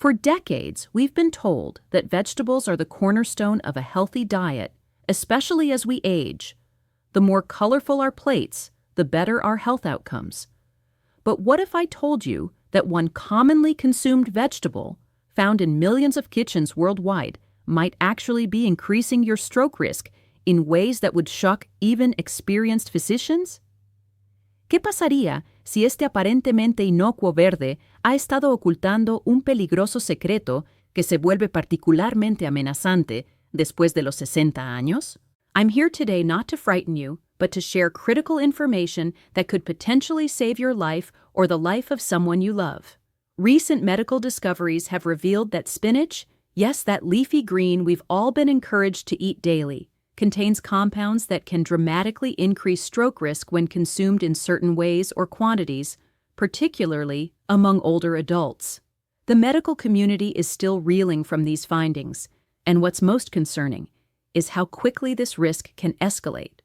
For decades, we've been told that vegetables are the cornerstone of a healthy diet, especially as we age. The more colorful our plates, the better our health outcomes. But what if I told you that one commonly consumed vegetable, found in millions of kitchens worldwide, might actually be increasing your stroke risk in ways that would shock even experienced physicians? ¿Qué pasaría si este aparentemente inocuo verde ha estado ocultando un peligroso secreto que se vuelve particularmente amenazante después de los 60 años? I'm here today not to frighten you, but to share critical information that could potentially save your life or the life of someone you love. Recent medical discoveries have revealed that spinach, yes, that leafy green we've all been encouraged to eat daily, contains compounds that can dramatically increase stroke risk when consumed in certain ways or quantities, particularly among older adults. The medical community is still reeling from these findings, and what's most concerning is how quickly this risk can escalate.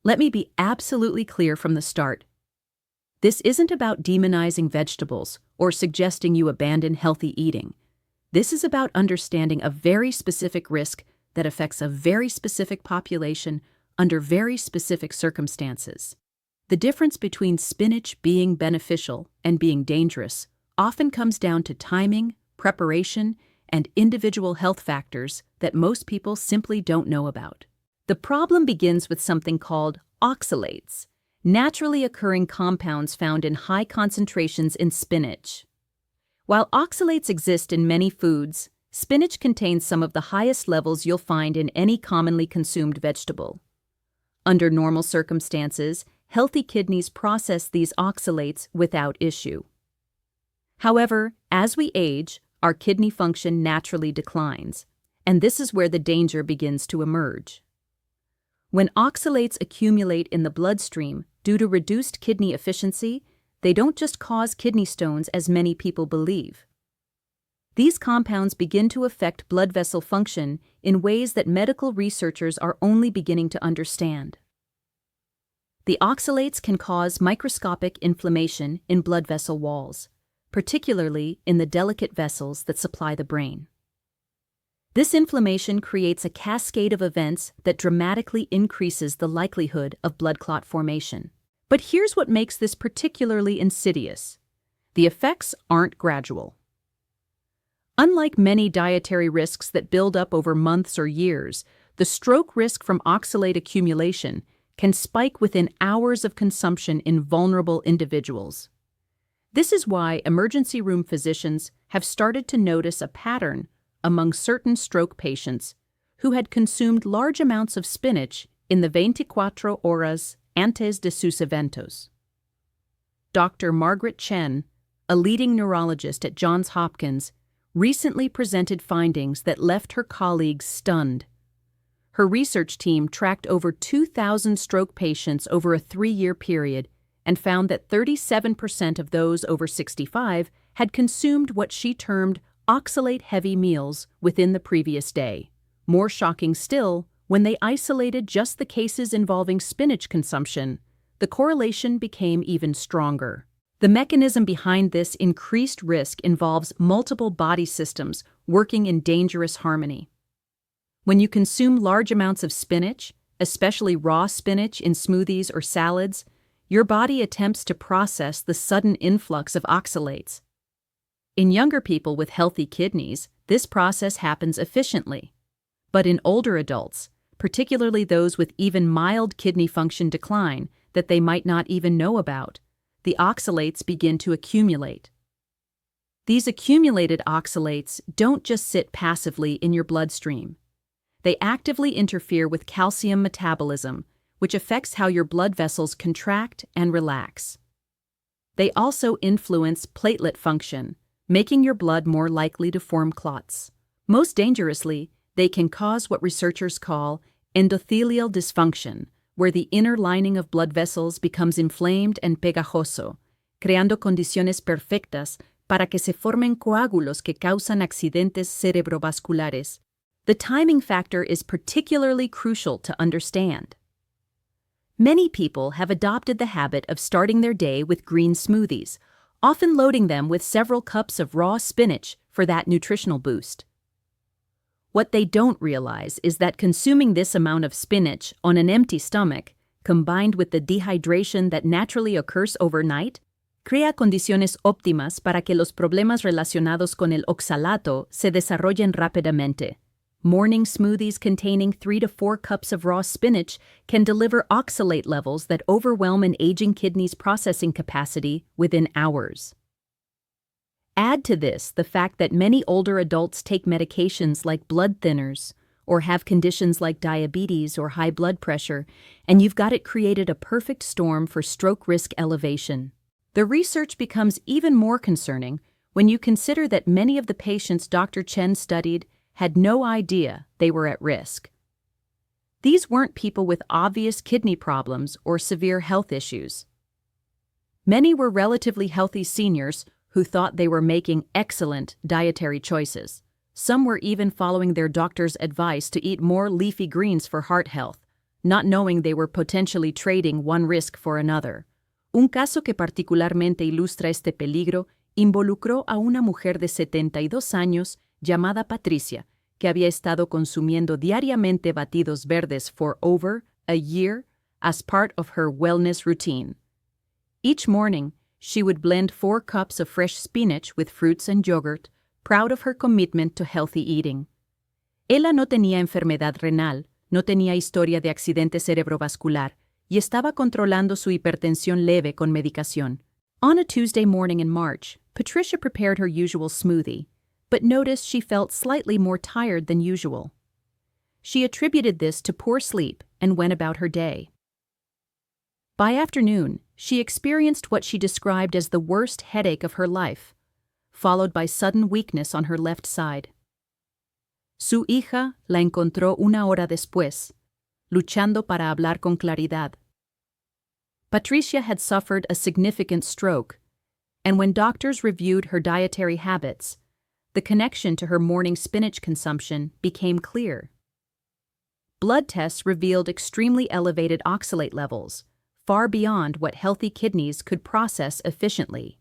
Let me be absolutely clear from the start. This isn't about demonizing vegetables or suggesting you abandon healthy eating. This is about understanding a very specific risk that affects a very specific population under very specific circumstances. The difference between spinach being beneficial and being dangerous often comes down to timing, preparation, and individual health factors that most people simply don't know about. The problem begins with something called oxalates, naturally occurring compounds found in high concentrations in spinach. While oxalates exist in many foods, spinach contains some of the highest levels you'll find in any commonly consumed vegetable. Under normal circumstances, healthy kidneys process these oxalates without issue. However, as we age, our kidney function naturally declines, and this is where the danger begins to emerge. When oxalates accumulate in the bloodstream due to reduced kidney efficiency, they don't just cause kidney stones as many people believe. These compounds begin to affect blood vessel function in ways that medical researchers are only beginning to understand. The oxalates can cause microscopic inflammation in blood vessel walls, particularly in the delicate vessels that supply the brain. This inflammation creates a cascade of events that dramatically increases the likelihood of blood clot formation. But here's what makes this particularly insidious. The effects aren't gradual. Unlike many dietary risks that build up over months or years, the stroke risk from oxalate accumulation can spike within hours of consumption in vulnerable individuals. This is why emergency room physicians have started to notice a pattern among certain stroke patients who had consumed large amounts of spinach in the 24 horas antes de sus eventos. Dr. Margaret Chen, a leading neurologist at Johns Hopkins, recently presented findings that left her colleagues stunned. Her research team tracked over 2,000 stroke patients over a 3-year period and found that 37% of those over 65 had consumed what she termed oxalate-heavy meals within the previous day. More shocking still, when they isolated just the cases involving spinach consumption, the correlation became even stronger. The mechanism behind this increased risk involves multiple body systems working in dangerous harmony. When you consume large amounts of spinach, especially raw spinach in smoothies or salads, your body attempts to process the sudden influx of oxalates. In younger people with healthy kidneys, this process happens efficiently. But in older adults, particularly those with even mild kidney function decline that they might not even know about, the oxalates begin to accumulate. These accumulated oxalates don't just sit passively in your bloodstream. They actively interfere with calcium metabolism, which affects how your blood vessels contract and relax. They also influence platelet function, making your blood more likely to form clots. Most dangerously, they can cause what researchers call endothelial dysfunction, where the inner lining of blood vessels becomes inflamed and pegajoso, creando condiciones perfectas para que se formen coágulos que causan accidentes cerebrovasculares. The timing factor is particularly crucial to understand. Many people have adopted the habit of starting their day with green smoothies, often loading them with several cups of raw spinach for that nutritional boost. What they don't realize is that consuming this amount of spinach on an empty stomach, combined with the dehydration that naturally occurs overnight, crea condiciones óptimas para que los problemas relacionados con el oxalato se desarrollen rápidamente. Morning smoothies containing 3 to 4 cups of raw spinach can deliver oxalate levels that overwhelm an aging kidney's processing capacity within hours. Add to this the fact that many older adults take medications like blood thinners or have conditions like diabetes or high blood pressure, and you've got it created a perfect storm for stroke risk elevation. The research becomes even more concerning when you consider that many of the patients Dr. Chen studied had no idea they were at risk. These weren't people with obvious kidney problems or severe health issues. Many were relatively healthy seniors who thought they were making excellent dietary choices. Some were even following their doctor's advice to eat more leafy greens for heart health, not knowing they were potentially trading one risk for another. Un caso que particularmente ilustra este peligro involucró a una mujer de 72 años llamada Patricia, que había estado consumiendo diariamente batidos verdes for over a year as part of her wellness routine. Each morning, she would blend 4 cups of fresh spinach with fruits and yogurt, proud of her commitment to healthy eating. Ella no tenía enfermedad renal, no tenía historia de accidente cerebrovascular, y estaba controlando su hipertensión leve con medicación. On a Tuesday morning in March, Patricia prepared her usual smoothie, but noticed she felt slightly more tired than usual. She attributed this to poor sleep and went about her day. By afternoon, she experienced what she described as the worst headache of her life, followed by sudden weakness on her left side. Su hija la encontró una hora después, luchando para hablar con claridad. Patricia had suffered a significant stroke, and when doctors reviewed her dietary habits, the connection to her morning spinach consumption became clear. Blood tests revealed extremely elevated oxalate levels, far beyond what healthy kidneys could process efficiently.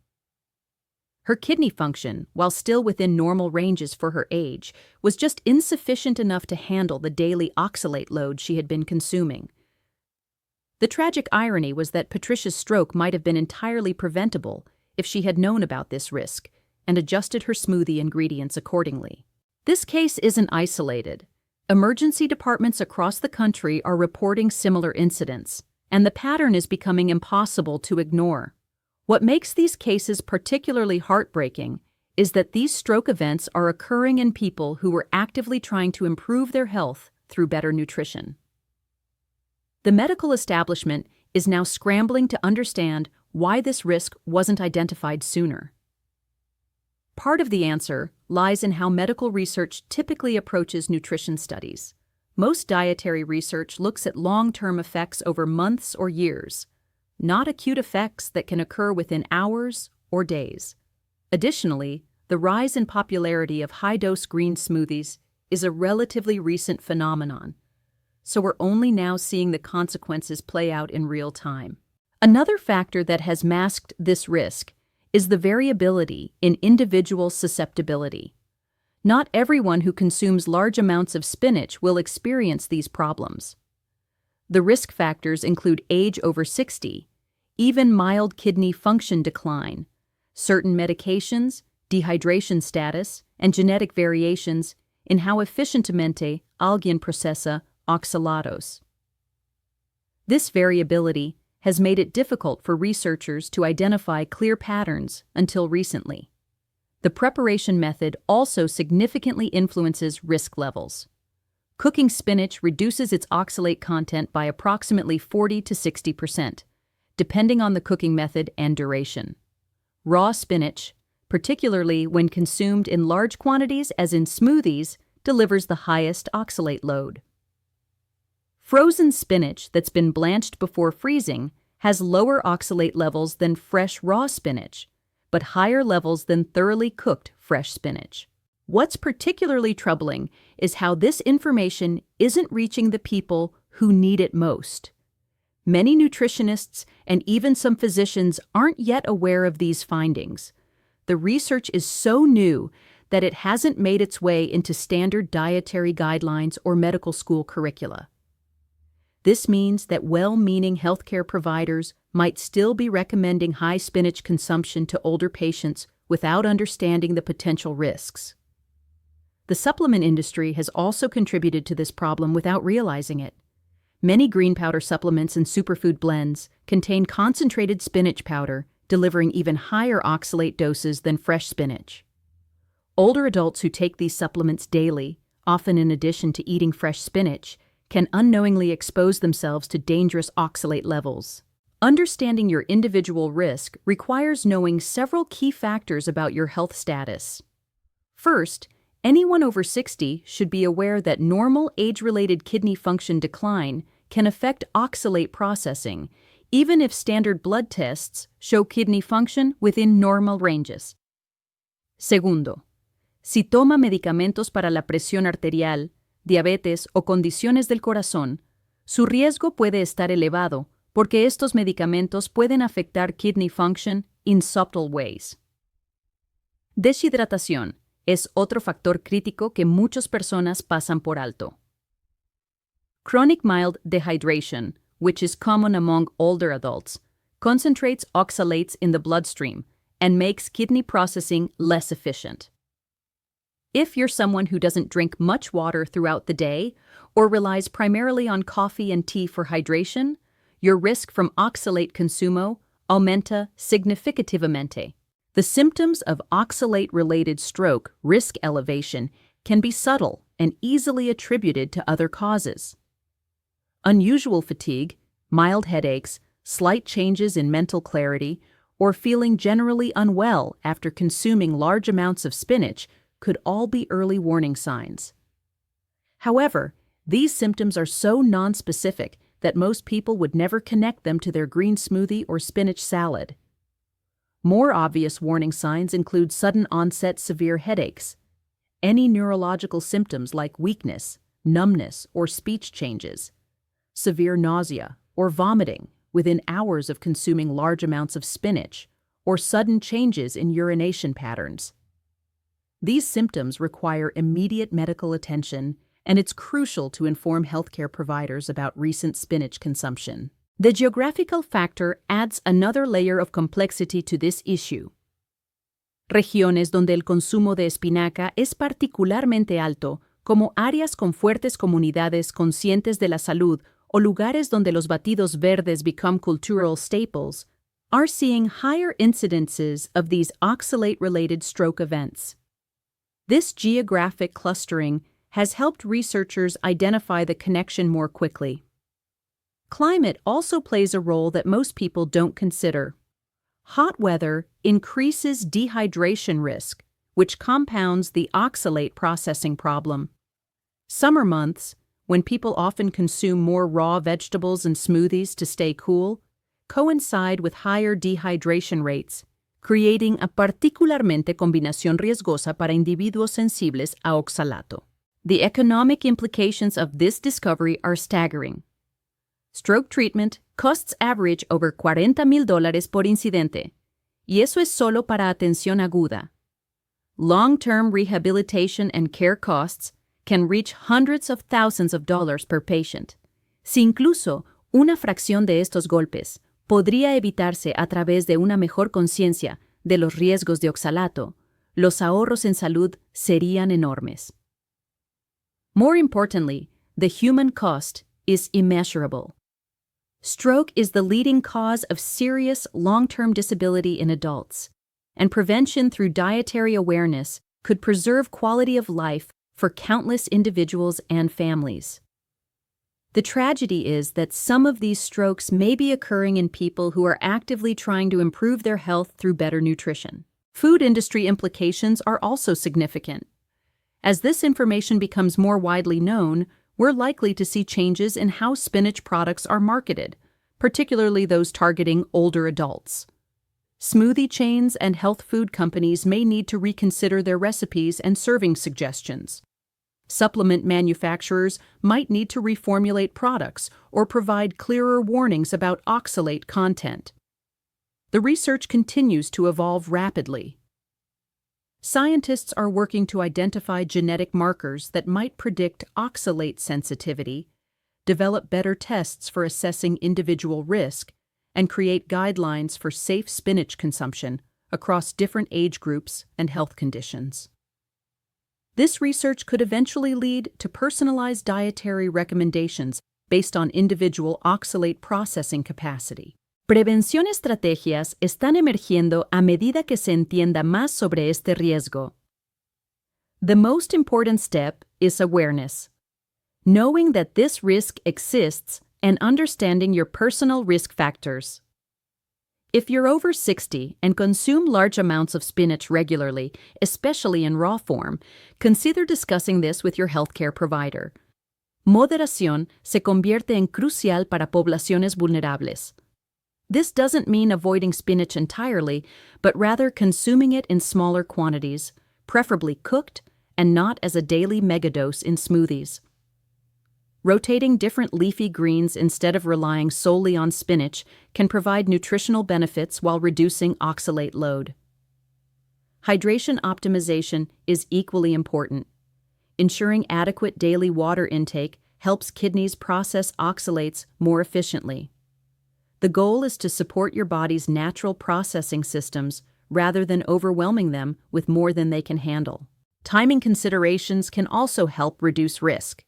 Her kidney function, while still within normal ranges for her age, was just insufficient enough to handle the daily oxalate load she had been consuming. The tragic irony was that Patricia's stroke might have been entirely preventable if she had known about this risk and adjusted her smoothie ingredients accordingly. This case isn't isolated. Emergency departments across the country are reporting similar incidents, and the pattern is becoming impossible to ignore. What makes these cases particularly heartbreaking is that these stroke events are occurring in people who were actively trying to improve their health through better nutrition. The medical establishment is now scrambling to understand why this risk wasn't identified sooner. Part of the answer lies in how medical research typically approaches nutrition studies. Most dietary research looks at long-term effects over months or years, not acute effects that can occur within hours or days. Additionally, the rise in popularity of high-dose green smoothies is a relatively recent phenomenon, so we're only now seeing the consequences play out in real time. Another factor that has masked this risk is the variability in individual susceptibility. Not everyone who consumes large amounts of spinach will experience these problems. The risk factors include age over 60, even mild kidney function decline, certain medications, dehydration status, and genetic variations in how efficientemente alguien procesa oxalatos. This variability has made it difficult for researchers to identify clear patterns until recently. The preparation method also significantly influences risk levels. Cooking spinach reduces its oxalate content by approximately 40 to 60%, depending on the cooking method and duration. Raw spinach, particularly when consumed in large quantities as in smoothies, delivers the highest oxalate load. Frozen spinach that's been blanched before freezing has lower oxalate levels than fresh raw spinach, but higher levels than thoroughly cooked fresh spinach. What's particularly troubling is how this information isn't reaching the people who need it most. Many nutritionists and even some physicians aren't yet aware of these findings. The research is so new that it hasn't made its way into standard dietary guidelines or medical school curricula. This means that well-meaning healthcare providers might still be recommending high spinach consumption to older patients without understanding the potential risks. The supplement industry has also contributed to this problem without realizing it. Many green powder supplements and superfood blends contain concentrated spinach powder, delivering even higher oxalate doses than fresh spinach. Older adults who take these supplements daily, often in addition to eating fresh spinach, can unknowingly expose themselves to dangerous oxalate levels. Understanding your individual risk requires knowing several key factors about your health status. First, anyone over 60 should be aware that normal age-related kidney function decline can affect oxalate processing, even if standard blood tests show kidney function within normal ranges. Segundo, si toma medicamentos para la presión arterial, diabetes o condiciones del corazón, su riesgo puede estar elevado porque estos medicamentos pueden afectar kidney function in subtle ways. Deshidratación es otro factor crítico que muchas personas pasan por alto. Chronic mild dehydration, which is common among older adults, concentrates oxalates in the bloodstream and makes kidney processing less efficient. If you're someone who doesn't drink much water throughout the day or relies primarily on coffee and tea for hydration, your risk from oxalate consumo aumenta significativamente. The symptoms of oxalate-related stroke risk elevation can be subtle and easily attributed to other causes. Unusual fatigue, mild headaches, slight changes in mental clarity, or feeling generally unwell after consuming large amounts of spinach could all be early warning signs. However, these symptoms are so nonspecific that most people would never connect them to their green smoothie or spinach salad. More obvious warning signs include sudden onset severe headaches, any neurological symptoms like weakness, numbness, or speech changes, severe nausea or vomiting within hours of consuming large amounts of spinach, or sudden changes in urination patterns. These symptoms require immediate medical attention, and it's crucial to inform healthcare providers about recent spinach consumption. The geographical factor adds another layer of complexity to this issue. Regiones donde el consumo de espinaca es particularmente alto, como áreas con fuertes comunidades conscientes de la salud o lugares donde los batidos verdes become cultural staples, are seeing higher incidences of these oxalate-related stroke events. This geographic clustering has helped researchers identify the connection more quickly. Climate also plays a role that most people don't consider. Hot weather increases dehydration risk, which compounds the oxalate processing problem. Summer months, when people often consume more raw vegetables and smoothies to stay cool, coincide with higher dehydration rates, creating a particularmente combinación riesgosa para individuos sensibles a oxalato. The economic implications of this discovery are staggering. Stroke treatment costs average over $40,000 por incidente, y eso es solo para atención aguda. Long-term rehabilitation and care costs can reach hundreds of thousands of dollars per patient. Si incluso una fracción de estos golpes podría evitarse a través de una mejor conciencia de los riesgos de oxalato, los ahorros en salud serían enormes. More importantly, the human cost is immeasurable. Stroke is the leading cause of serious long-term disability in adults, and prevention through dietary awareness could preserve quality of life for countless individuals and families. The tragedy is that some of these strokes may be occurring in people who are actively trying to improve their health through better nutrition. Food industry implications are also significant. As this information becomes more widely known, we're likely to see changes in how spinach products are marketed, particularly those targeting older adults. Smoothie chains and health food companies may need to reconsider their recipes and serving suggestions. Supplement manufacturers might need to reformulate products or provide clearer warnings about oxalate content. The research continues to evolve rapidly. Scientists are working to identify genetic markers that might predict oxalate sensitivity, develop better tests for assessing individual risk, and create guidelines for safe spinach consumption across different age groups and health conditions. This research could eventually lead to personalized dietary recommendations based on individual oxalate processing capacity. Prevención estrategias están emergiendo a medida que se entienda más sobre este riesgo. The most important step is awareness. Knowing that this risk exists and understanding your personal risk factors. If you're over 60 and consume large amounts of spinach regularly, especially in raw form, consider discussing this with your healthcare provider. Moderación se convierte en crucial para poblaciones vulnerables. This doesn't mean avoiding spinach entirely, but rather consuming it in smaller quantities, preferably cooked and not as a daily megadose in smoothies. Rotating different leafy greens instead of relying solely on spinach can provide nutritional benefits while reducing oxalate load. Hydration optimization is equally important. Ensuring adequate daily water intake helps kidneys process oxalates more efficiently. The goal is to support your body's natural processing systems rather than overwhelming them with more than they can handle. Timing considerations can also help reduce risk.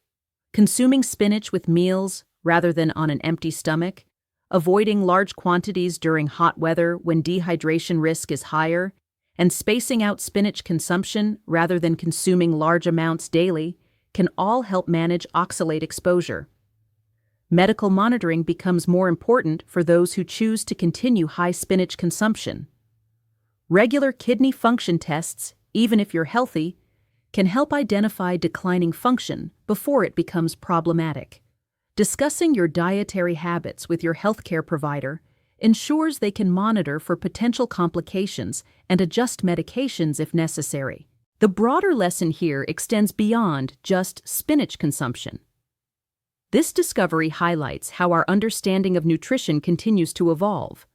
Consuming spinach with meals rather than on an empty stomach, avoiding large quantities during hot weather when dehydration risk is higher, and spacing out spinach consumption rather than consuming large amounts daily can all help manage oxalate exposure. Medical monitoring becomes more important for those who choose to continue high spinach consumption. Regular kidney function tests, even if you're healthy, can help identify declining function before it becomes problematic. Discussing your dietary habits with your healthcare provider ensures they can monitor for potential complications and adjust medications if necessary. The broader lesson here extends beyond just spinach consumption. This discovery highlights how our understanding of nutrition continues to evolve,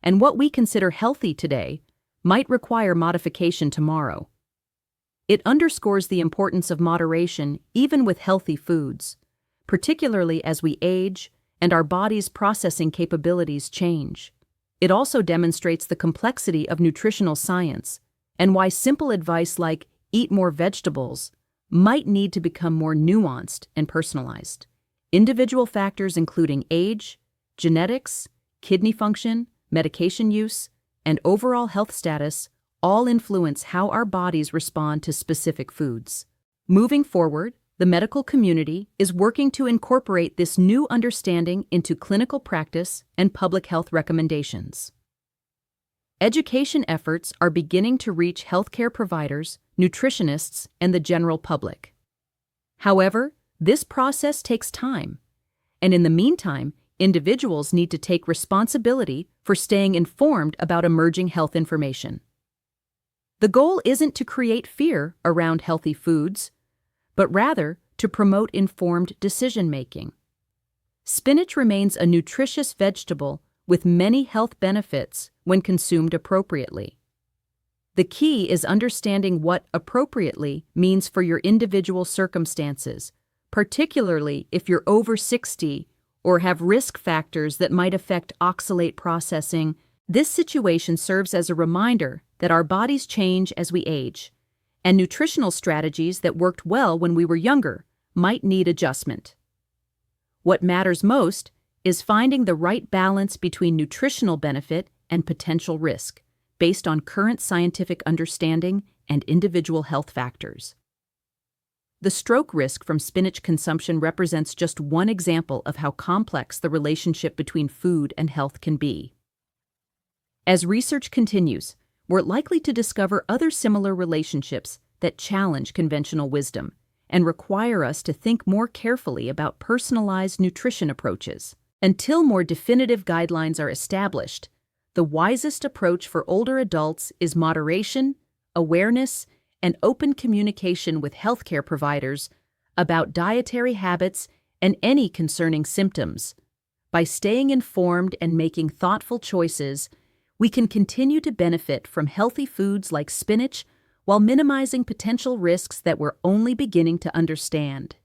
and what we consider healthy today might require modification tomorrow. It underscores the importance of moderation even with healthy foods, particularly as we age and our body's processing capabilities change. It also demonstrates the complexity of nutritional science and why simple advice like eat more vegetables might need to become more nuanced and personalized. Individual factors including age, genetics, kidney function, medication use, and overall health status all influence how our bodies respond to specific foods. Moving forward, the medical community is working to incorporate this new understanding into clinical practice and public health recommendations. Education efforts are beginning to reach healthcare providers, nutritionists, and the general public. However, this process takes time, and in the meantime, individuals need to take responsibility for staying informed about emerging health information. The goal isn't to create fear around healthy foods, but rather to promote informed decision-making. Spinach remains a nutritious vegetable with many health benefits when consumed appropriately. The key is understanding what appropriately means for your individual circumstances, particularly if you're over 60 or have risk factors that might affect oxalate processing. This situation serves as a reminder that our bodies change as we age, and nutritional strategies that worked well when we were younger might need adjustment. What matters most is finding the right balance between nutritional benefit and potential risk, based on current scientific understanding and individual health factors. The stroke risk from spinach consumption represents just one example of how complex the relationship between food and health can be. As research continues, we're likely to discover other similar relationships that challenge conventional wisdom and require us to think more carefully about personalized nutrition approaches. Until more definitive guidelines are established, the wisest approach for older adults is moderation, awareness, and open communication with healthcare providers about dietary habits and any concerning symptoms. By staying informed and making thoughtful choices, we can continue to benefit from healthy foods like spinach while minimizing potential risks that we're only beginning to understand.